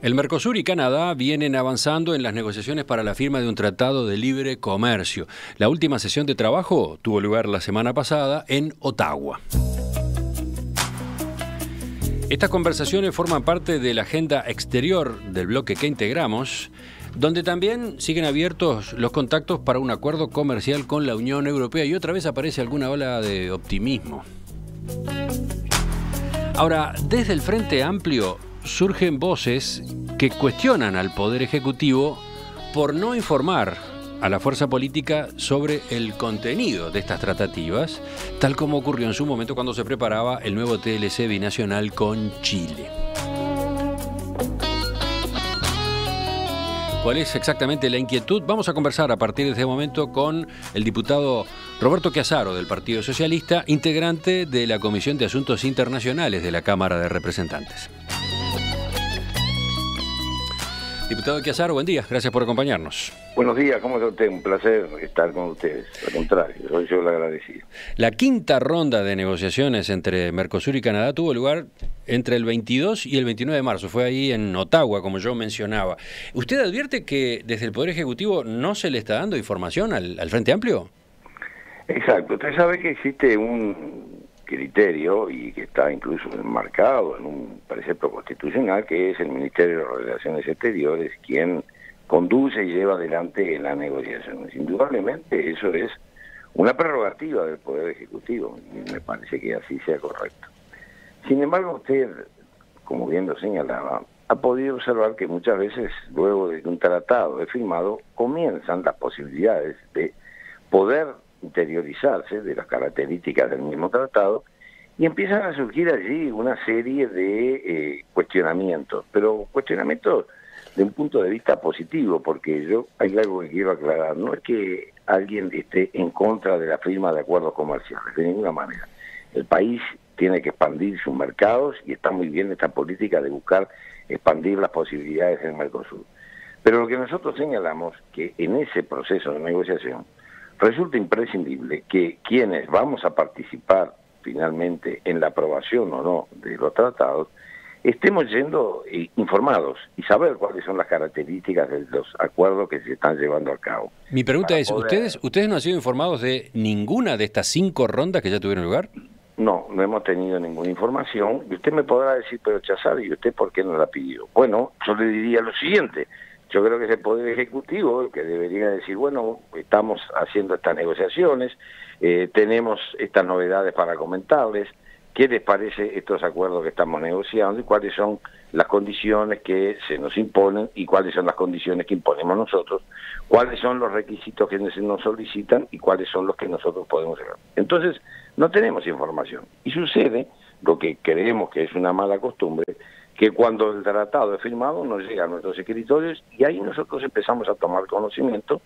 El Mercosur y Canadá vienen avanzando en las negociaciones para la firma de un tratado de libre comercio. La última sesión de trabajo tuvo lugar la semana pasada en Ottawa. Estas conversaciones forman parte de la agenda exterior del bloque que integramos, donde también siguen abiertos los contactos para un acuerdo comercial con la Unión Europea y otra vez aparece alguna ola de optimismo. Ahora, desde el Frente Amplio surgen voces que cuestionan al Poder Ejecutivo por no informar a la fuerza política sobre el contenido de estas tratativas, tal como ocurrió en su momento cuando se preparaba el nuevo TLC binacional con Chile. ¿Cuál es exactamente la inquietud? Vamos a conversar a partir de este momento con el diputado Roberto Chiassaro del Partido Socialista, integrante de la Comisión de Asuntos Internacionales de la Cámara de Representantes. Diputado Chiassaro, buen día, gracias por acompañarnos. Buenos días, ¿cómo está usted? Un placer estar con ustedes, al contrario, soy yo el agradecido. La quinta ronda de negociaciones entre Mercosur y Canadá tuvo lugar entre el 22 y el 29 de marzo, fue ahí en Ottawa, como yo mencionaba. ¿Usted advierte que desde el Poder Ejecutivo no se le está dando información al Frente Amplio? Exacto, usted sabe que existe un criterio y que está incluso enmarcado en un precepto constitucional, que es el Ministerio de Relaciones Exteriores quien conduce y lleva adelante las negociaciones. Indudablemente eso es una prerrogativa del Poder Ejecutivo y me parece que así sea correcto. Sin embargo, usted, como bien lo señalaba, ha podido observar que muchas veces, luego de que un tratado es firmado, comienzan las posibilidades de poder interiorizarse de las características del mismo tratado y empiezan a surgir allí una serie de cuestionamientos, pero cuestionamientos de un punto de vista positivo, porque hay algo que quiero aclarar, no es que alguien esté en contra de la firma de acuerdos comerciales, de ninguna manera. El país tiene que expandir sus mercados y está muy bien esta política de buscar expandir las posibilidades del Mercosur. Pero lo que nosotros señalamos que en ese proceso de negociación resulta imprescindible que quienes vamos a participar finalmente en la aprobación o no de los tratados estemos yendo informados y saber cuáles son las características de los acuerdos que se están llevando a cabo. Mi pregunta es, ¿ustedes no han sido informados de ninguna de estas 5 rondas que ya tuvieron lugar? No hemos tenido ninguna información y usted me podrá decir, pero Chiassaro, ¿y usted por qué no la pidió? Bueno, yo le diría lo siguiente. Yo creo que es el Poder Ejecutivo el que debería decir, bueno, estamos haciendo estas negociaciones, tenemos estas novedades para comentarles, ¿qué les parece estos acuerdos que estamos negociando y cuáles son las condiciones que se nos imponen y cuáles son las condiciones que imponemos nosotros, cuáles son los requisitos que nos solicitan y cuáles son los que nosotros podemos hacer? Entonces, no tenemos información y sucede lo que creemos que es una mala costumbre, que cuando el tratado es firmado nos llega a nuestros escritorios y ahí nosotros empezamos a tomar conocimiento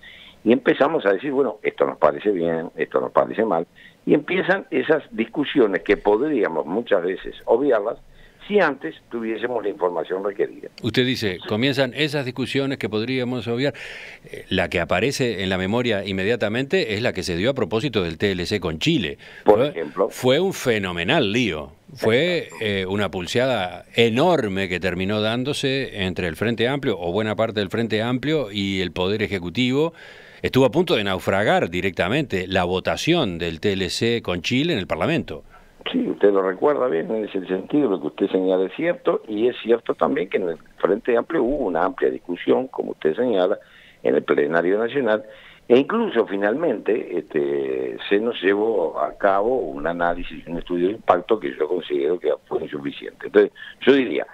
y empezamos a decir, bueno, esto nos parece bien, esto nos parece mal, y empiezan esas discusiones que podríamos muchas veces obviarlas si antes tuviésemos la información requerida. Usted dice, comienzan esas discusiones que podríamos obviar. La que aparece en la memoria inmediatamente es la que se dio a propósito del TLC con Chile. Por ejemplo. Fue un fenomenal lío. Fue una pulseada enorme que terminó dándose entre el Frente Amplio, o buena parte del Frente Amplio, y el Poder Ejecutivo. Estuvo a punto de naufragar directamente la votación del TLC con Chile en el Parlamento. Sí, usted lo recuerda bien, en ese sentido lo que usted señala es cierto, y es cierto también que en el Frente Amplio hubo una amplia discusión, como usted señala, en el plenario nacional, e incluso finalmente se nos llevó a cabo un análisis, un estudio de impacto que yo considero que fue insuficiente. Entonces, yo diría,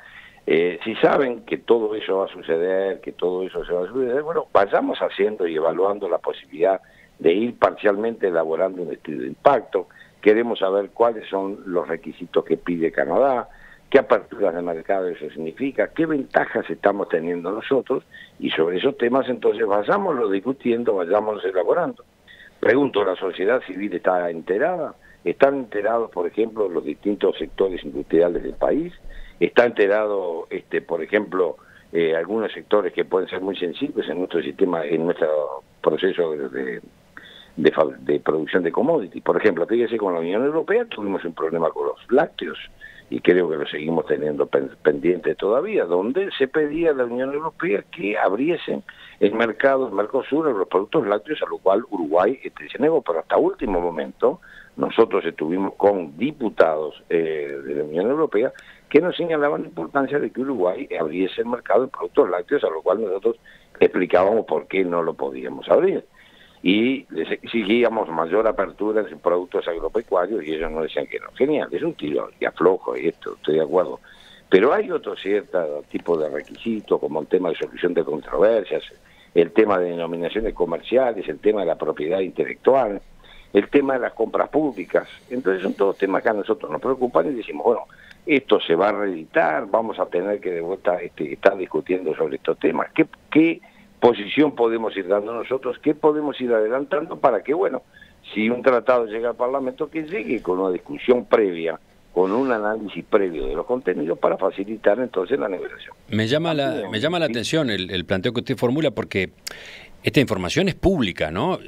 si saben que todo eso va a suceder, que todo eso se va a suceder, bueno, vayamos haciendo y evaluando la posibilidad de ir parcialmente elaborando un estudio de impacto. Queremos saber cuáles son los requisitos que pide Canadá, qué aperturas de mercado eso significa, qué ventajas estamos teniendo nosotros, y sobre esos temas entonces vayámoslo discutiendo, vayámoslo elaborando. Pregunto, ¿la sociedad civil está enterada? ¿Están enterados, por ejemplo, los distintos sectores industriales del país? ¿Está enterado, por ejemplo, algunos sectores que pueden ser muy sensibles en nuestro sistema, en nuestro proceso de producción de commodities. Por ejemplo, fíjese, con la Unión Europea tuvimos un problema con los lácteos, y creo que lo seguimos teniendo pendiente todavía, donde se pedía a la Unión Europea que abriesen el mercado, el Mercosur, de los productos lácteos, a lo cual Uruguay se negó, pero hasta último momento nosotros estuvimos con diputados de la Unión Europea que nos señalaban la importancia de que Uruguay abriese el mercado de productos lácteos, a lo cual nosotros explicábamos por qué no lo podíamos abrir. Y les exigíamos mayor apertura en productos agropecuarios y ellos nos decían que no. Genial, es un tiro y aflojo y esto, estoy de acuerdo. Pero hay otro cierto tipo de requisitos, como el tema de solución de controversias, el tema de denominaciones comerciales, el tema de la propiedad intelectual, el tema de las compras públicas. Entonces son todos temas que a nosotros nos preocupan y decimos, bueno, esto se va a reeditar, vamos a tener que de vuelta estar discutiendo sobre estos temas. ¿Qué posición podemos ir dando nosotros? ¿Qué podemos ir adelantando para que, bueno, si un tratado llega al Parlamento, que llegue con una discusión previa, con un análisis previo de los contenidos para facilitar entonces la negociación? Me llama la atención el planteo que usted formula, porque esta información es pública, ¿no?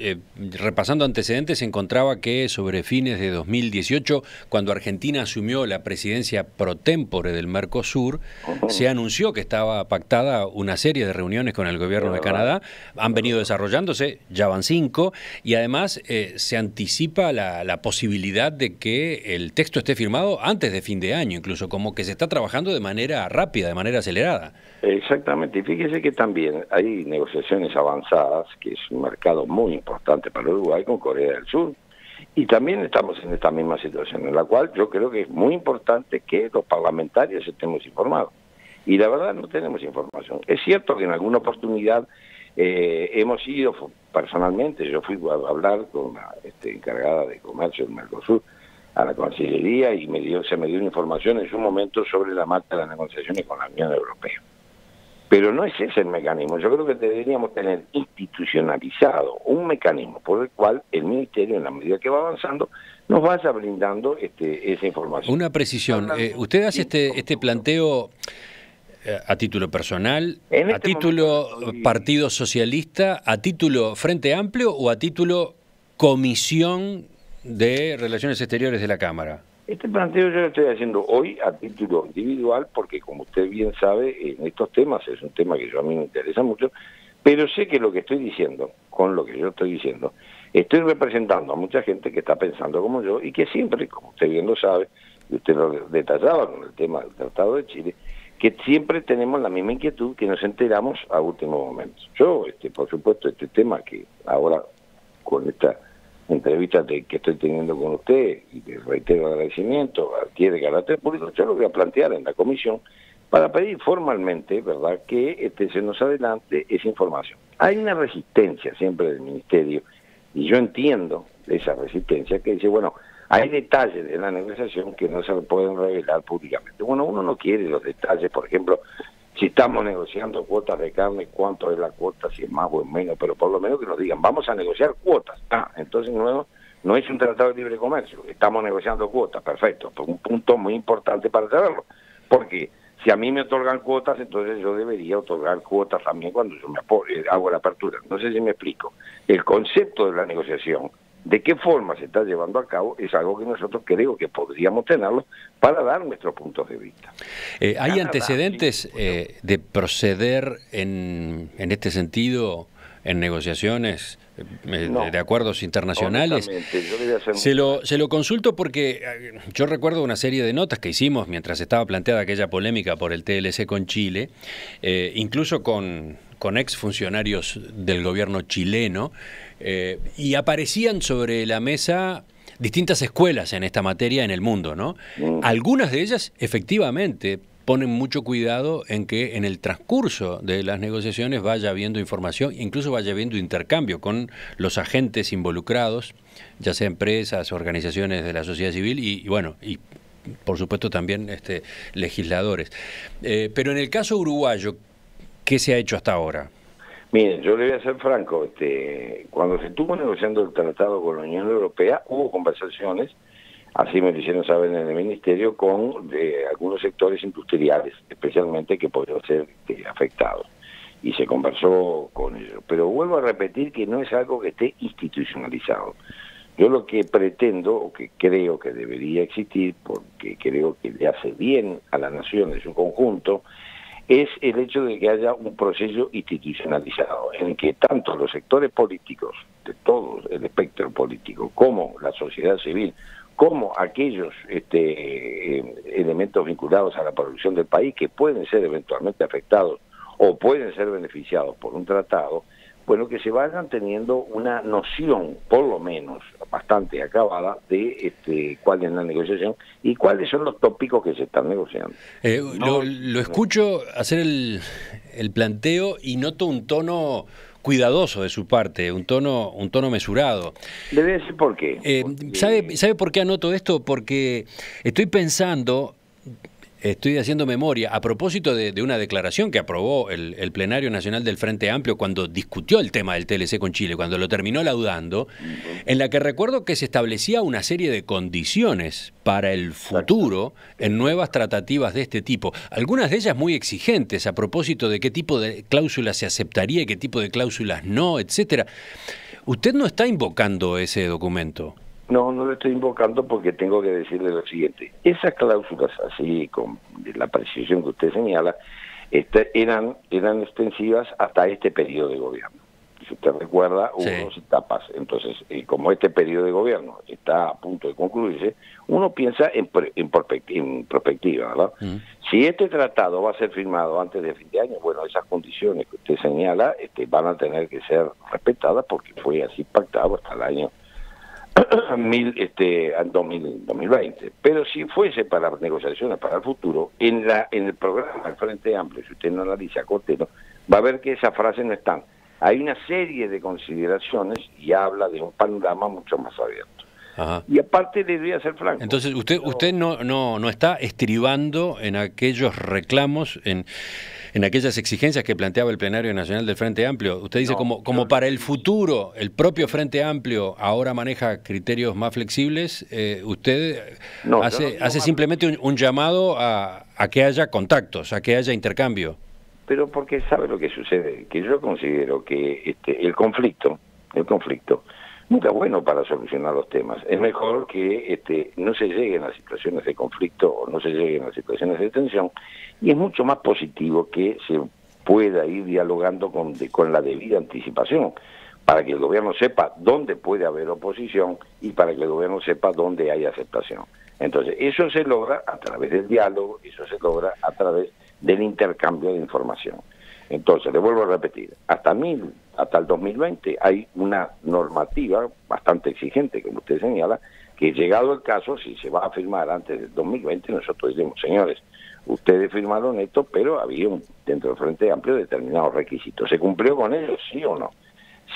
Repasando antecedentes, se encontraba que sobre fines de 2018, cuando Argentina asumió la presidencia pro tempore del Mercosur, se anunció que estaba pactada una serie de reuniones con el gobierno de Canadá. Han venido desarrollándose, ya van 5, y además se anticipa la posibilidad de que el texto esté firmado antes de fin de año, incluso, como que se está trabajando de manera rápida, de manera acelerada. Exactamente, y fíjese que también hay negociaciones avanzadas, que es un mercado muy importante para Uruguay, con Corea del Sur, y también estamos en esta misma situación, en la cual yo creo que es muy importante que los parlamentarios estemos informados, y la verdad no tenemos información. Es cierto que en alguna oportunidad hemos ido personalmente, yo fui a hablar con la encargada de comercio del Mercosur, a la Cancillería, y se me dio una información en su momento sobre la marcha de las negociaciones con la Unión Europea. Pero no es ese el mecanismo. Yo creo que deberíamos tener institucionalizado un mecanismo por el cual el Ministerio, en la medida que va avanzando, nos vaya brindando esa información. Una precisión. ¿Usted hace este planteo a título personal, a título Partido Socialista, a título Frente Amplio o a título Comisión de Relaciones Exteriores de la Cámara? Este planteo yo lo estoy haciendo hoy a título individual porque, como usted bien sabe, en estos temas es un tema que a mí me interesa mucho, pero sé que lo que estoy diciendo, con lo que yo estoy diciendo, estoy representando a mucha gente que está pensando como yo y que siempre, como usted bien lo sabe, y usted lo detallaba con el tema del Tratado de Chile, que siempre tenemos la misma inquietud, que nos enteramos a último momento. Yo, por supuesto, este tema que ahora con esta entrevista que estoy teniendo con usted, y que reitero el agradecimiento, adquiere carácter público, yo lo voy a plantear en la comisión para pedir formalmente, ¿verdad?, que se nos adelante esa información. Hay una resistencia siempre del Ministerio, y yo entiendo esa resistencia, que dice, bueno, hay detalles de la negociación que no se pueden revelar públicamente. Bueno, uno no quiere los detalles, por ejemplo, si estamos negociando cuotas de carne, cuánto es la cuota, si es más o es menos, pero por lo menos que nos digan, vamos a negociar cuotas. Entonces no es un tratado de libre comercio, estamos negociando cuotas, perfecto, pues un punto muy importante para saberlo, porque si a mí me otorgan cuotas, entonces yo debería otorgar cuotas también cuando yo hago la apertura. No sé si me explico. El concepto de la negociación, de qué forma se está llevando a cabo, es algo que nosotros creo que podríamos tenerlo para dar nuestros puntos de vista. ¿Hay antecedentes de proceder en este sentido en negociaciones de acuerdos internacionales? Se lo consulto porque yo recuerdo una serie de notas que hicimos mientras estaba planteada aquella polémica por el TLC con Chile, incluso con exfuncionarios del gobierno chileno, y aparecían sobre la mesa distintas escuelas en esta materia en el mundo, ¿no? Algunas de ellas, efectivamente, ponen mucho cuidado en que en el transcurso de las negociaciones vaya habiendo información, incluso vaya habiendo intercambio con los agentes involucrados, ya sea empresas, organizaciones de la sociedad civil y por supuesto también legisladores. Pero en el caso uruguayo, ¿qué se ha hecho hasta ahora? Miren, yo le voy a ser franco, cuando se estuvo negociando el tratado con la Unión Europea, hubo conversaciones, así me lo hicieron saber en el Ministerio, con algunos sectores industriales, especialmente, que podrían ser afectados. y se conversó con ellos. Pero vuelvo a repetir que no es algo que esté institucionalizado. Yo lo que pretendo, o que creo que debería existir, porque creo que le hace bien a la nación en su conjunto, es el hecho de que haya un proceso institucionalizado, en el que tanto los sectores políticos, de todo el espectro político, como la sociedad civil, como aquellos elementos vinculados a la producción del país, que pueden ser eventualmente afectados o pueden ser beneficiados por un tratado, bueno, que se vayan teniendo una noción, por lo menos, bastante acabada, de cuál es la negociación y cuáles son los tópicos que se están negociando. Lo escucho hacer el planteo y noto un tono cuidadoso de su parte, un tono mesurado. Le voy a decir por qué. ¿Sabe por qué anoto esto? Porque estoy pensando... Estoy haciendo memoria a propósito de una declaración que aprobó el Plenario Nacional del Frente Amplio cuando discutió el tema del TLC con Chile, cuando lo terminó laudando, en la que recuerdo que se establecía una serie de condiciones para el futuro en nuevas tratativas de este tipo. Algunas de ellas muy exigentes a propósito de qué tipo de cláusulas se aceptaría y qué tipo de cláusulas no, etcétera. ¿Usted no está invocando ese documento? No, no lo estoy invocando porque tengo que decirle lo siguiente. Esas cláusulas, así con la precisión que usted señala, eran extensivas hasta este periodo de gobierno. Si usted recuerda, hubo dos etapas. Entonces, como este periodo de gobierno está a punto de concluirse, uno piensa en perspectiva, ¿verdad? Si este tratado va a ser firmado antes de fin de año, bueno, esas condiciones que usted señala van a tener que ser respetadas porque fue así pactado hasta el año 2020. Pero si fuese para negociaciones para el futuro, en el programa del Frente Amplio, si usted no analiza Cortero, va a ver que esas frases no están. Hay una serie de consideraciones y habla de un panorama mucho más abierto. Ajá. Y aparte le voy a ser franco. Entonces usted no está estribando en aquellos reclamos, en aquellas exigencias que planteaba el Plenario Nacional del Frente Amplio. Usted dice como para el futuro el propio Frente Amplio ahora maneja criterios más flexibles, usted hace simplemente un llamado a que haya contactos, a que haya intercambio. Pero porque sabe lo que sucede, que yo considero que el conflicto nunca es bueno para solucionar los temas. Es mejor que no se lleguen a situaciones de conflicto o no se lleguen a situaciones de tensión, y es mucho más positivo que se pueda ir dialogando con la debida anticipación, para que el gobierno sepa dónde puede haber oposición y para que el gobierno sepa dónde hay aceptación. Entonces, eso se logra a través del diálogo, eso se logra a través del intercambio de información. Entonces, le vuelvo a repetir, hasta el 2020 hay una normativa bastante exigente, como usted señala, que llegado el caso, si se va a firmar antes del 2020, nosotros decimos, señores, ustedes firmaron esto, pero había dentro del Frente Amplio determinados requisitos. ¿Se cumplió con ellos, sí o no?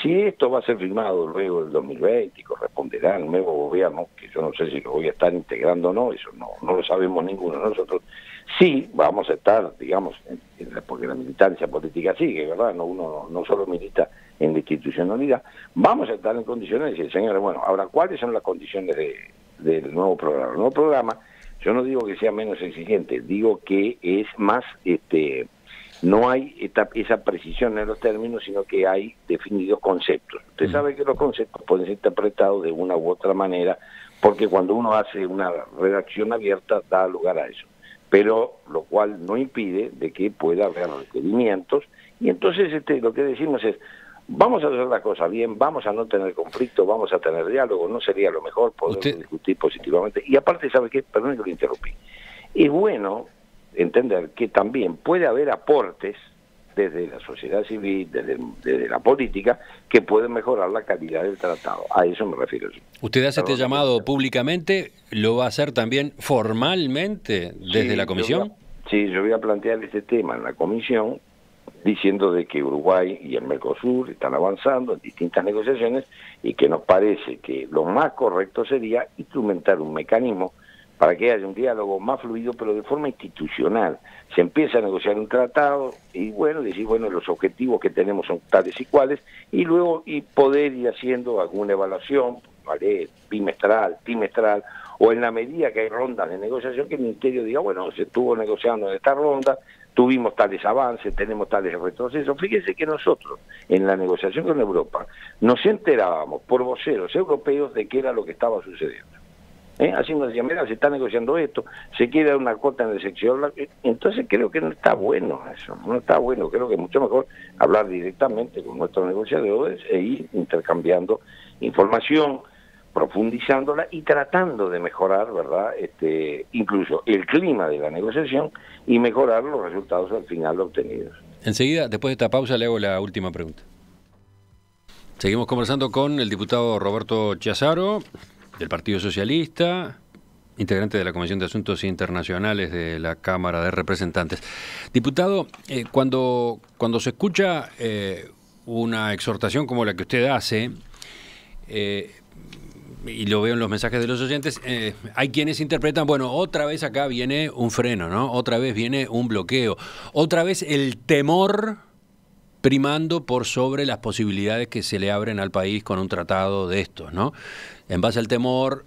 Si esto va a ser firmado luego del 2020 y corresponderá al nuevo gobierno, que yo no sé si lo voy a estar integrando o no, eso no lo sabemos ninguno de nosotros, sí vamos a estar, digamos, porque la militancia política sigue, ¿verdad? Uno no solo milita en la institucionalidad, vamos a estar en condiciones de decir, señores, bueno, ahora, ¿cuáles son las condiciones del nuevo programa? El nuevo programa, yo no digo que sea menos exigente, digo que es más, no hay esa precisión en los términos, sino que hay definidos conceptos. Usted sabe que los conceptos pueden ser interpretados de una u otra manera, porque cuando uno hace una redacción abierta da lugar a eso. Pero lo cual no impide de que pueda haber requerimientos, y entonces lo que decimos es, vamos a hacer las cosas bien, vamos a no tener conflicto, vamos a tener diálogo, no sería lo mejor poder discutir positivamente. Y aparte, ¿sabe qué? Perdón que lo interrumpí. Es bueno entender que también puede haber aportes desde la sociedad civil, desde la política, que pueden mejorar la calidad del tratado. A eso me refiero yo. ¿Usted hace este llamado públicamente? ¿Lo va a hacer también formalmente desde la comisión? Yo voy a plantear este tema en la comisión, diciendo de que Uruguay y el Mercosur están avanzando en distintas negociaciones y que nos parece que lo más correcto sería instrumentar un mecanismo para que haya un diálogo más fluido, pero de forma institucional. Se empieza a negociar un tratado y decir, los objetivos que tenemos son tales y cuales, y luego poder ir haciendo alguna evaluación, ¿vale? Bimestral, trimestral, o en la medida que hay rondas de negociación, que el Ministerio diga, bueno, se estuvo negociando en esta ronda, tuvimos tales avances, tenemos tales retrocesos. Fíjense que nosotros, en la negociación con Europa, nos enterábamos por voceros europeos de qué era lo que estaba sucediendo. Así nos decían, mira, se está negociando esto, se quiere dar una cuota en el sector. Entonces creo que no está bueno eso, no está bueno. Creo que es mucho mejor hablar directamente con nuestros negociadores e ir intercambiando información, profundizándola y tratando de mejorar, ¿verdad? Incluso el clima de la negociación y mejorar los resultados al final obtenidos. Enseguida, después de esta pausa, le hago la última pregunta. Seguimos conversando con el diputado Roberto Chiazaro, del Partido Socialista, integrante de la Comisión de Asuntos Internacionales de la Cámara de Representantes. Diputado, cuando se escucha una exhortación como la que usted hace, y lo veo en los mensajes de los oyentes, hay quienes interpretan, bueno, otra vez acá viene un freno, ¿no? Otra vez viene un bloqueo, otra vez el temor primando por sobre las posibilidades que se le abren al país con un tratado de estos, ¿no? En base al temor,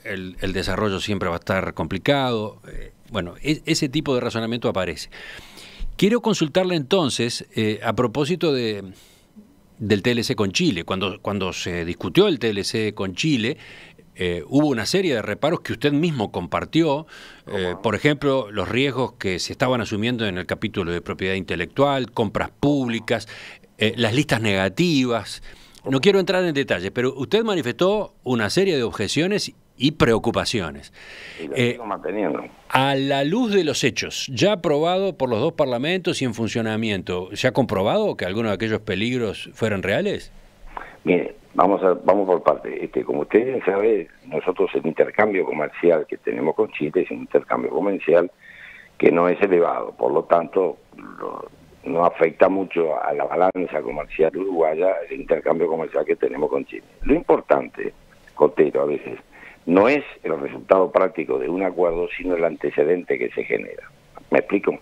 el desarrollo siempre va a estar complicado. Bueno, ese tipo de razonamiento aparece. Quiero consultarle entonces, a propósito del TLC con Chile. Cuando se discutió el TLC con Chile, hubo una serie de reparos que usted mismo compartió, por ejemplo, los riesgos que se estaban asumiendo en el capítulo de propiedad intelectual, compras públicas, las listas negativas. No quiero entrar en detalles, pero usted manifestó una serie de objeciones y preocupaciones. Y lo sigo manteniendo. A la luz de los hechos, ya aprobado por los dos parlamentos y en funcionamiento, ¿se ha comprobado que algunos de aquellos peligros fueran reales? Mire, vamos por parte. Como usted bien sabe, nosotros el intercambio comercial que tenemos con Chile es un intercambio comercial que no es elevado, por lo tanto no afecta mucho a la balanza comercial uruguaya el intercambio comercial que tenemos con Chile. Lo importante, Cotero, a veces, no es el resultado práctico de un acuerdo, sino el antecedente que se genera. ¿Me explico?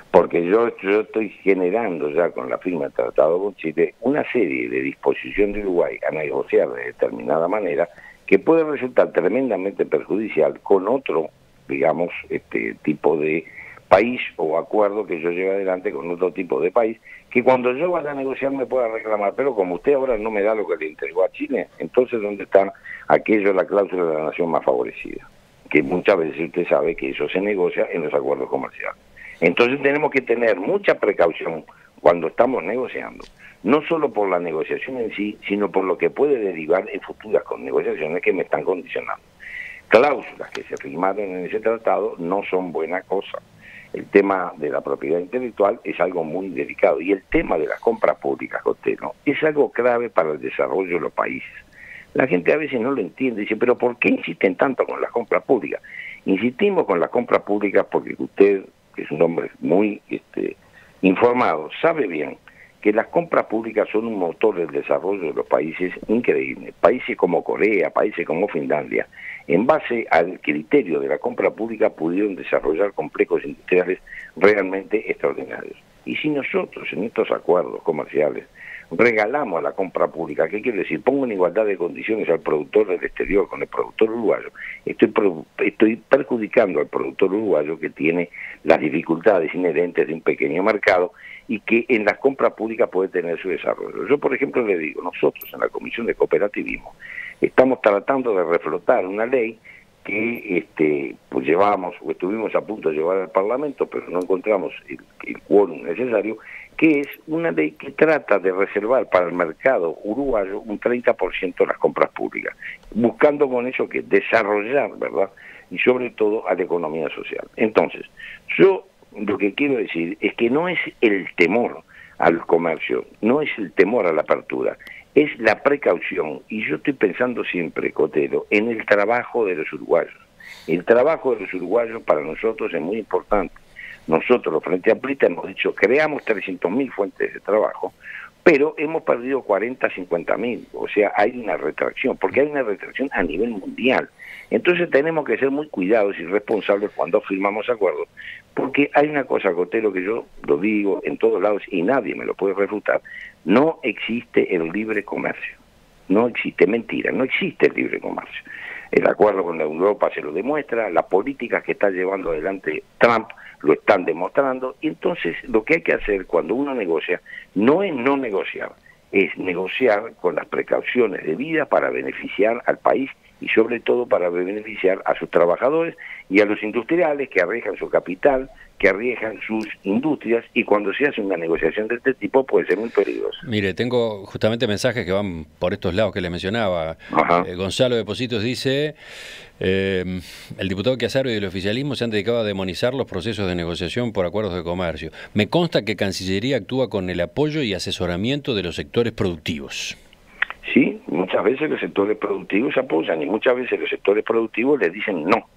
Porque yo estoy generando ya con la firma del tratado con Chile una serie de disposiciones de Uruguay a negociar de determinada manera que puede resultar tremendamente perjudicial con otro, digamos, tipo de país o acuerdo que yo lleve adelante con otro tipo de país, que cuando yo vaya a negociar me pueda reclamar, pero como usted ahora no me da lo que le entregó a Chile, entonces ¿dónde está aquello, la cláusula de la nación más favorecida? Que muchas veces usted sabe que eso se negocia en los acuerdos comerciales. Entonces tenemos que tener mucha precaución cuando estamos negociando, no solo por la negociación en sí, sino por lo que puede derivar en futuras negociaciones que me están condicionando. Cláusulas que se firmaron en ese tratado no son buena cosa. El tema de la propiedad intelectual es algo muy delicado y el tema de las compras públicas, Cotero, es algo clave para el desarrollo de los países. La gente a veces no lo entiende, dice, pero ¿por qué insisten tanto con las compras públicas? Insistimos con las compras públicas porque usted, que es un hombre muy informado, sabe bien que las compras públicas son un motor del desarrollo de los países increíble. Países como Corea, países como Finlandia, en base al criterio de la compra pública pudieron desarrollar complejos industriales realmente extraordinarios. Y si nosotros en estos acuerdos comerciales regalamos la compra pública, ¿qué quiere decir? Pongo en igualdad de condiciones al productor del exterior con el productor uruguayo, estoy perjudicando al productor uruguayo que tiene las dificultades inherentes de un pequeño mercado y que en las compras públicas puede tener su desarrollo. Yo, por ejemplo, le digo, nosotros en la Comisión de Cooperativismo estamos tratando de reflotar una ley que pues estuvimos a punto de llevar al Parlamento, pero no encontramos el quórum necesario, que es una ley que trata de reservar para el mercado uruguayo un 30% de las compras públicas, buscando con eso que desarrollar, ¿verdad? Y sobre todo a la economía social. Entonces, yo lo que quiero decir es que no es el temor al comercio, no es el temor a la apertura, es la precaución. Y yo estoy pensando siempre, Cotero, en el trabajo de los uruguayos. El trabajo de los uruguayos para nosotros es muy importante. Nosotros, los Frente Amplista, hemos dicho, creamos 300.000 fuentes de trabajo, pero hemos perdido 40, 50.000. O sea, hay una retracción, porque hay una retracción a nivel mundial. Entonces tenemos que ser muy cuidados y responsables cuando firmamos acuerdos, porque hay una cosa, Cotero, que yo lo digo en todos lados y nadie me lo puede refutar: no existe el libre comercio. No existe, mentira, no existe el libre comercio. El acuerdo con Europa se lo demuestra, las políticas que está llevando adelante Trump lo están demostrando, y entonces lo que hay que hacer cuando uno negocia no es no negociar, es negociar con las precauciones debidas para beneficiar al país y sobre todo para beneficiar a sus trabajadores y a los industriales que arriesgan su capital, que arriesgan sus industrias, y cuando se hace una negociación de este tipo puede ser muy peligroso. Mire, tengo justamente mensajes que van por estos lados que le mencionaba. Gonzalo de Positos dice, el diputado Chiazaro y el oficialismo se han dedicado a demonizar los procesos de negociación por acuerdos de comercio. Me consta que Cancillería actúa con el apoyo y asesoramiento de los sectores productivos. Sí, muchas veces los sectores productivos apoyan y muchas veces los sectores productivos les dicen no.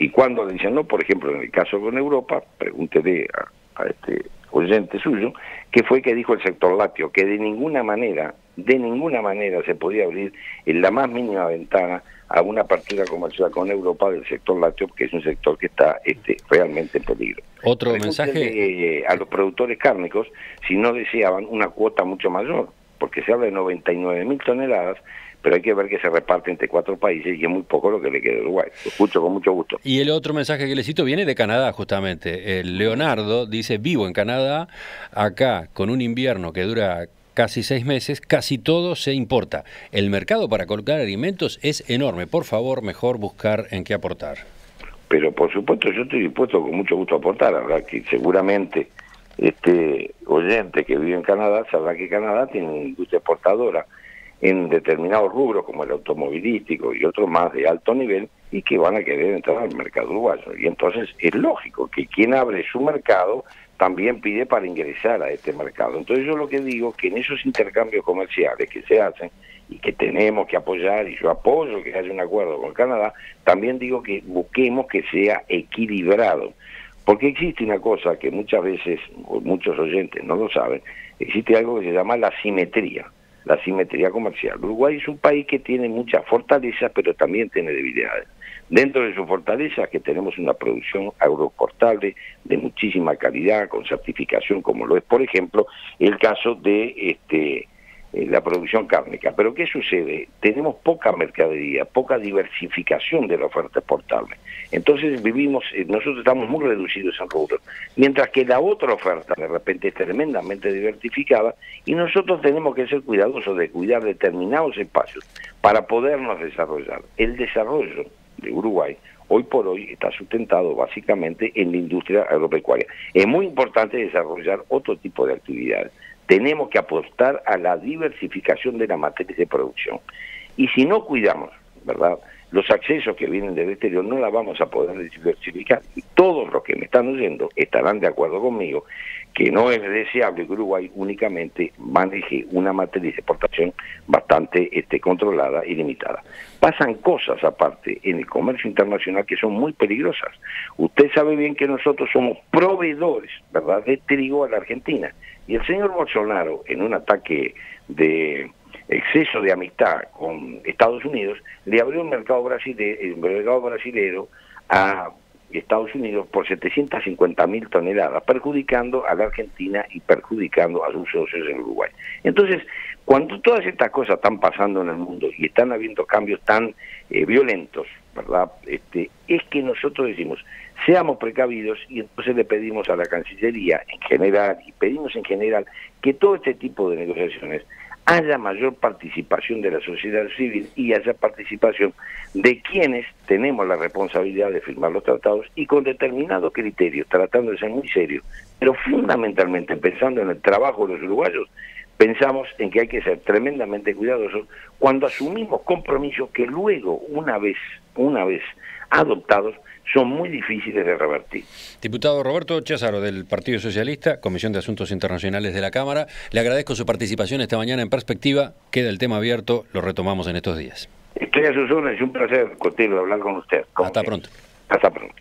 Y cuando le dicen no, por ejemplo, en el caso con Europa, pregúntele a este oyente suyo, que fue que dijo el sector lácteo, que de ninguna manera se podía abrir en la más mínima ventana a una apertura comercial con Europa del sector lácteo, que es un sector que está realmente en peligro. Otro mensaje a los productores cárnicos, si no deseaban una cuota mucho mayor, porque se habla de 99.000 toneladas, pero hay que ver que se reparte entre 4 países y es muy poco lo que le queda a Uruguay. Lo escucho con mucho gusto. Y el otro mensaje que le cito viene de Canadá, justamente. El Leonardo dice, vivo en Canadá, acá con un invierno que dura casi 6 meses, casi todo se importa. El mercado para colocar alimentos es enorme. Por favor, mejor buscar en qué aportar. Pero por supuesto yo estoy dispuesto con mucho gusto a aportar. Habrá que seguramente este oyente que vive en Canadá sabrá que Canadá tiene una industria exportadora en determinados rubros como el automovilístico y otros más de alto nivel, y que van a querer entrar al mercado uruguayo. Y entonces es lógico que quien abre su mercado también pide para ingresar a este mercado. Entonces yo lo que digo es que en esos intercambios comerciales que se hacen y que tenemos que apoyar, y yo apoyo que haya un acuerdo con Canadá, también digo que busquemos que sea equilibrado. Porque existe una cosa que muchas veces, o muchos oyentes no lo saben, existe algo que se llama la simetría comercial. Uruguay es un país que tiene muchas fortalezas, pero también tiene debilidades. Dentro de sus fortalezas, que tenemos una producción agroexportable de muchísima calidad, con certificación, como lo es, por ejemplo, el caso de la producción cárnica. Pero ¿qué sucede? Tenemos poca mercadería, poca diversificación de la oferta exportable. Entonces nosotros estamos muy reducidos en rubros, mientras que la otra oferta de repente es tremendamente diversificada, y nosotros tenemos que ser cuidadosos de cuidar determinados espacios para podernos desarrollar. El desarrollo de Uruguay hoy por hoy está sustentado básicamente en la industria agropecuaria. Es muy importante desarrollar otro tipo de actividades. Tenemos que apostar a la diversificación de la matriz de producción. Y si no cuidamos, ¿verdad?, los accesos que vienen del exterior, no la vamos a poder diversificar. Y todos los que me están oyendo estarán de acuerdo conmigo que no es deseable que Uruguay únicamente maneje una matriz de exportación bastante controlada y limitada. Pasan cosas aparte en el comercio internacional que son muy peligrosas. Usted sabe bien que nosotros somos proveedores, ¿verdad?, de trigo a la Argentina. Y el señor Bolsonaro, en un ataque de exceso de amistad con Estados Unidos, le abrió el mercado brasilero a Estados Unidos por 750.000 toneladas, perjudicando a la Argentina y perjudicando a sus socios en Uruguay. Entonces, cuando todas estas cosas están pasando en el mundo y están habiendo cambios tan violentos, ¿verdad?, es que nosotros decimos, seamos precavidos, y entonces le pedimos a la Cancillería en general, y pedimos en general, que todo este tipo de negociaciones haya mayor participación de la sociedad civil y haya participación de quienes tenemos la responsabilidad de firmar los tratados, y con determinados criterios, tratando de ser muy serios, pero fundamentalmente pensando en el trabajo de los uruguayos. Pensamos en que hay que ser tremendamente cuidadosos cuando asumimos compromisos que luego, una vez adoptados, son muy difíciles de revertir. Diputado Roberto Chiazaro, del Partido Socialista, Comisión de Asuntos Internacionales de la Cámara, le agradezco su participación esta mañana en Perspectiva. Queda el tema abierto, lo retomamos en estos días. Estoy a sus órdenes, es un placer, Cotelo, hablar con usted. Hasta pronto. Hasta pronto.